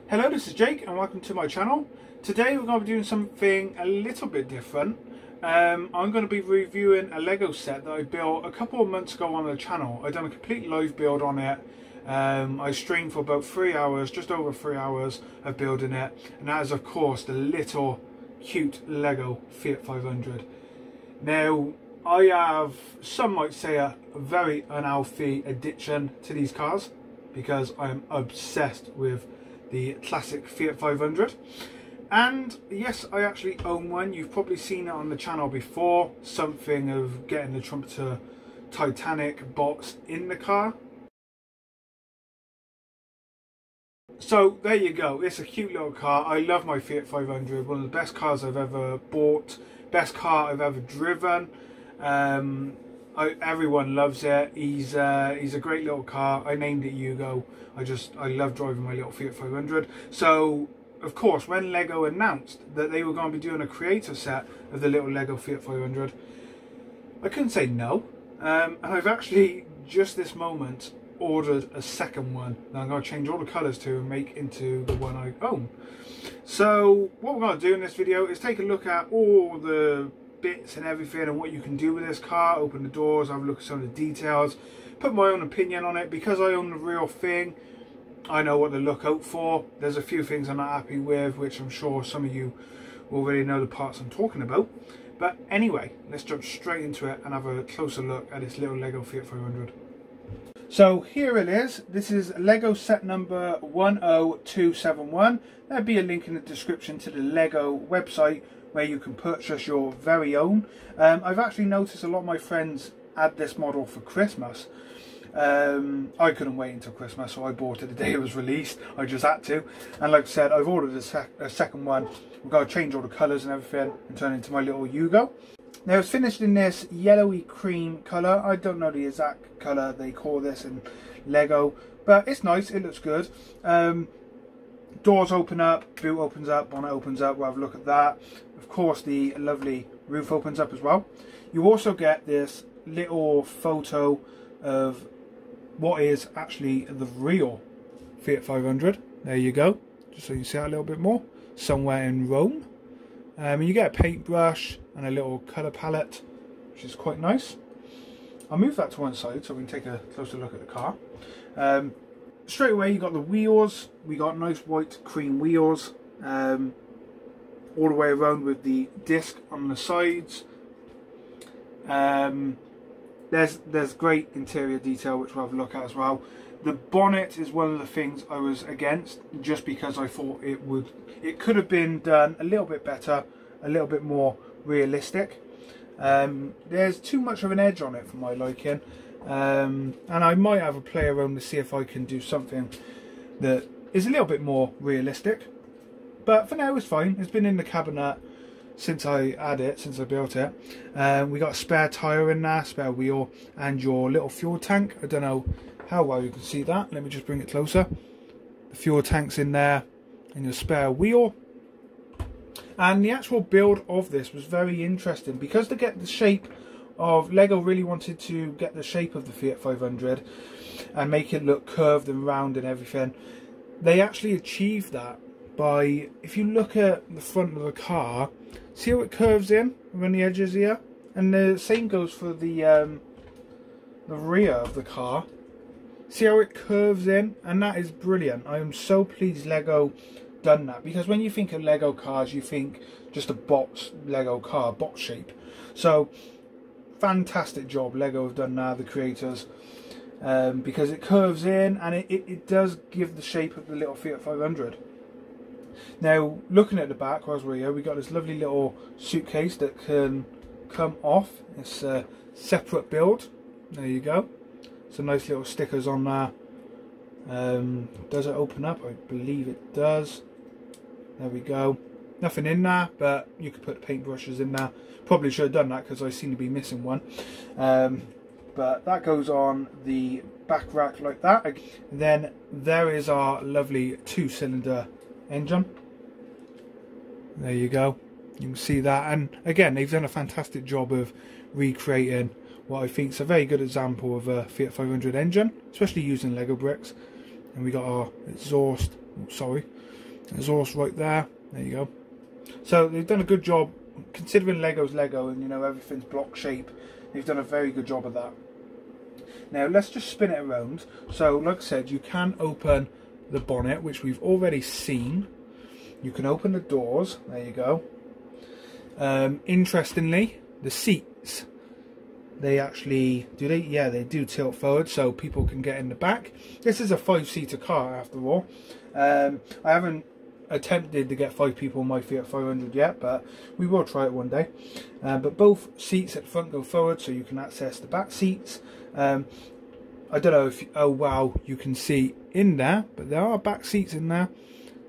Hello, this is Jake and welcome to my channel. Today we're going to be doing something a little bit different. I'm going to be reviewing a Lego set that I built a couple of months ago on the channel. I've done a complete live build on it. I streamed for about 3 hours, just over 3 hours of building it. And that is of course the little cute Lego Fiat 500. Now I have, some might say, a very unhealthy addiction to these cars because I am obsessed with the classic Fiat 500. And yes, I actually own one. You've probably seen it on the channel before, something of getting the Trumpeter Titanic box in the car. So there you go, it's a cute little car. I love my Fiat 500, one of the best cars I've ever bought, best car I've ever driven. Everyone loves it. He's a great little car. I named it Hugo. I love driving my little Fiat 500. So of course, when Lego announced that they were going to be doing a creator set of the little Lego Fiat 500, I couldn't say no. And I've actually just this moment ordered a second one that I'm going to change all the colours to and make into the one I own. So what we're going to do in this video is take a look at all the bits and everything and what you can do with this car, open the doors, have a look at some of the details, put my own opinion on it. Because I own the real thing, I know what to look out for. There's a few things I'm not happy with, which I'm sure some of you already know the parts I'm talking about. But anyway, let's jump straight into it and have a closer look at this little Lego Fiat 500. So here it is. This is Lego set number 10271. There'll be a link in the description to the Lego website where you can purchase your very own. I've actually noticed a lot of my friends had this model for Christmas. I couldn't wait until Christmas, so I bought it the day it was released. I just had to. And like I said, I've ordered a second one. We've got to change all the colours and everything and turn it into my little Hugo. Now it's finished in this yellowy cream colour. I don't know the exact colour they call this in Lego, but it's nice, it looks good. Doors open up, boot opens up, bonnet opens up, we'll have a look at that. Of course the lovely roof opens up as well. You also get this little photo of what is actually the real Fiat 500. There you go, just so you see that a little bit more. Somewhere in Rome. You get a paintbrush and a little colour palette, which is quite nice. I'll move that to one side so we can take a closer look at the car. Straight away you got the wheels. We got nice white cream wheels all the way around with the disc on the sides. There's great interior detail which we'll have a look at as well. The bonnet is one of the things I was against, just because I thought it could have been done a little bit better, a little bit more realistic. There's too much of an edge on it for my liking, and I might have a play around to see if I can do something that is a little bit more realistic. But for now it's fine. It's been in the cabinet since I had it, since I built it. We got a spare tyre in there, spare wheel, and your little fuel tank. I don't know how well you can see that. Let me just bring it closer. The fuel tank's in there, and your spare wheel. And the actual build of this was very interesting because to get the shape of Lego really wanted to get the shape of the Fiat 500 and make it look curved and round and everything. They actually achieved that by, if you look at the front of the car, see how it curves in around the edges here, and the same goes for the rear of the car. See how it curves in, and that is brilliant. I am so pleased Lego done that, because when you think of Lego cars you think just a box Lego car, box shape. So fantastic job Lego have done that, the creators, because it curves in and it does give the shape of the little Fiat 500. Now looking at the back whilst we're here, we got this lovely little suitcase that can come off. It's a separate build. There you go. Some nice little stickers on there. Does it open up? I believe it does. There we go. Nothing in there, but you could put paintbrushes in there. Probably should have done that because I seem to be missing one. But that goes on the back rack like that. And then there is our lovely 2-cylinder engine. There you go. You can see that, and again they've done a fantastic job of recreating what I think is a very good example of a Fiat 500 engine, especially using Lego bricks. And we got our exhaust Oh, sorry, exhaust right there. There you go. So they've done a good job, considering Lego's Lego and, you know, everything's block shape. They've done a very good job of that. Now let's just spin it around. So like I said, you can open the bonnet, which we've already seen. You can open the doors. There you go. Interestingly, the seats, they actually do they? Yeah, they do tilt forward, so people can get in the back. This is a 5-seater car after all. I haven't attempted to get 5 people in my Fiat 500 yet, but we will try it one day. But both seats at the front go forward, so you can access the back seats. I don't know if, oh wow, you can see in there, but there are back seats in there.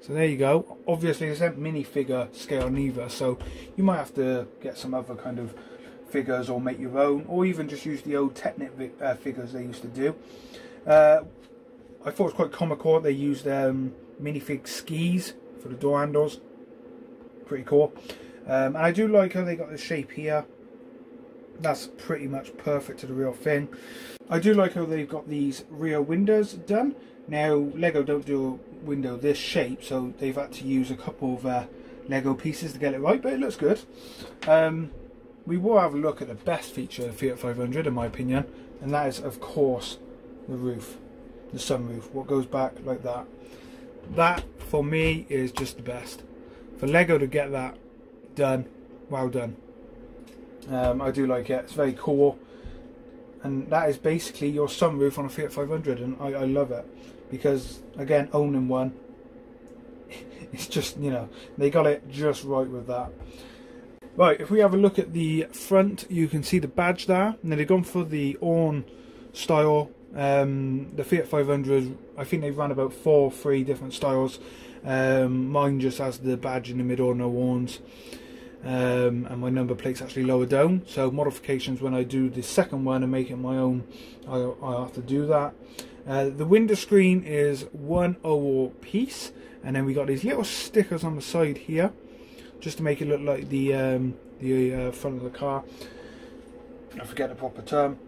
So there you go. Obviously, it's not minifigure scale neither, so you might have to get some other kind of figures or make your own, or even just use the old Technic figures they used to do. I thought it was quite comical. They used minifig skis for the door handles. Pretty cool. And I do like how they got the shape here. That's pretty much perfect to the real thing. I do like how they've got these rear windows done. Now Lego don't do a window this shape, so they've had to use a couple of Lego pieces to get it right, but it looks good. We will have a look at the best feature of Fiat 500 in my opinion, and that is of course the roof, the sunroof, what goes back like that. That for me is just the best. For Lego to get that done, well done. I do like it, it's very cool. And that is basically your sunroof on a Fiat 500, and I love it. Because, again, owning one, it's just, you know, they got it just right with that. Right, if we have a look at the front, you can see the badge there. Now, they've gone for the Orn style. The Fiat 500, I think they've run about 4 or 3 different styles. Mine just has the badge in the middle, no horns. And my number plate's actually lower down, so modifications when I do the second one and make it my own, I have to do that. The window screen is one oval piece, and then we got these little stickers on the side here just to make it look like the front of the car. I forget the proper term.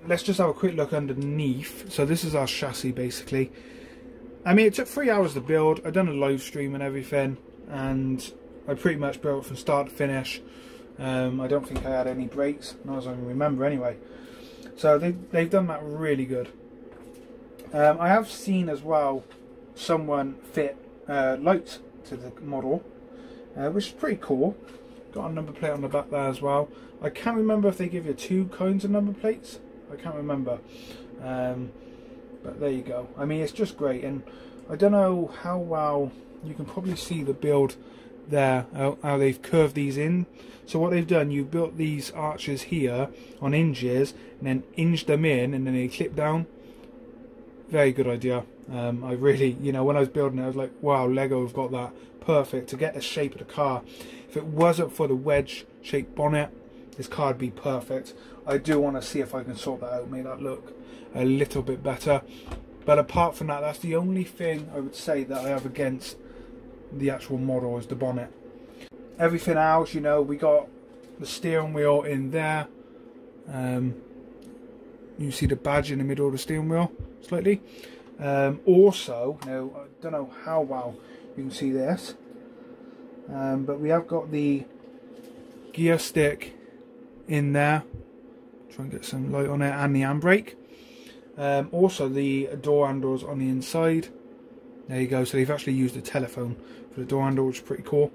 Let's just have a quick look underneath. So this is our chassis basically. I mean, it took 3 hours to build. I've done a live stream and everything, and I pretty much built it from start to finish. I don't think I had any brakes, not as I can remember anyway. So they've done that really good. I have seen as well someone fit lights to the model, which is pretty cool. Got a number plate on the back there as well. I can't remember if they give you 2 kinds of number plates. I can't remember. But there you go. I mean, it's just great, and I don't know how well you can probably see the build there, how they've curved these in. So what they've done, you've built these arches here on hinges and then hinged them in, and then they clip down. Very good idea. I really, you know, when I was building it, I was like, wow, Lego have got that perfect to get the shape of the car. If it wasn't for the wedge shaped bonnet, this car would be perfect. I do want to see if I can sort that out, make that look a little bit better. But apart from that, that's the only thing I would say that I have against the actual model is the bonnet. Everything else, you know, we got the steering wheel in there. You see the badge in the middle of the steering wheel slightly. Also, now I don't know how well you can see this, but we have got the gear stick in there. Try and get some light on it, and the handbrake. Also the door handles on the inside. There you go, so they've actually used a telephone for the door handle, which is pretty cool.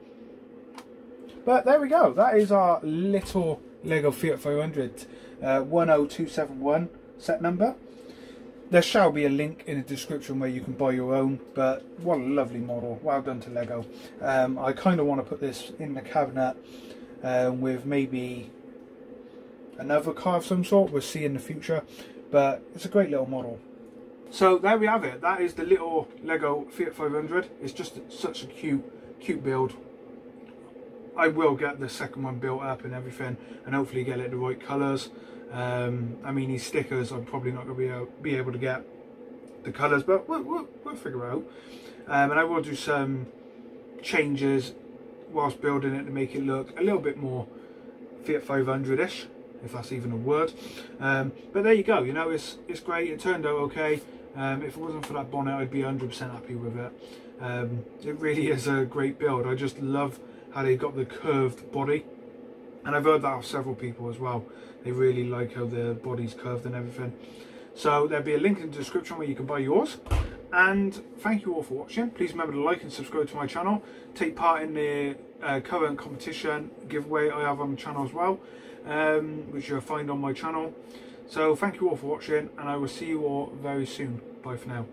But there we go, that is our little Lego Fiat 500 10271 set number. There shall be a link in the description where you can buy your own, but what a lovely model, well done to Lego. I kind of want to put this in the cabinet with maybe another car of some sort, we'll see in the future, but it's a great little model. So there we have it. That is the little Lego Fiat 500. It's just such a cute build. I will get the second one built up and everything, and hopefully get it the right colours. I mean, these stickers, I'm probably not going to be able to get the colours, but we'll figure out. And I will do some changes whilst building it to make it look a little bit more Fiat 500-ish, if that's even a word. But there you go. You know, it's great. It turned out okay. If it wasn't for that bonnet, I'd be 100% happy with it. It really is a great build. I just love how they got the curved body, and I've heard that of several people as well. They really like how the body's curved and everything. So there'll be a link in the description where you can buy yours. And thank you all for watching. Please remember to like and subscribe to my channel. Take part in the current competition giveaway I have on the channel as well, which you'll find on my channel. So thank you all for watching, and I will see you all very soon. Bye for now.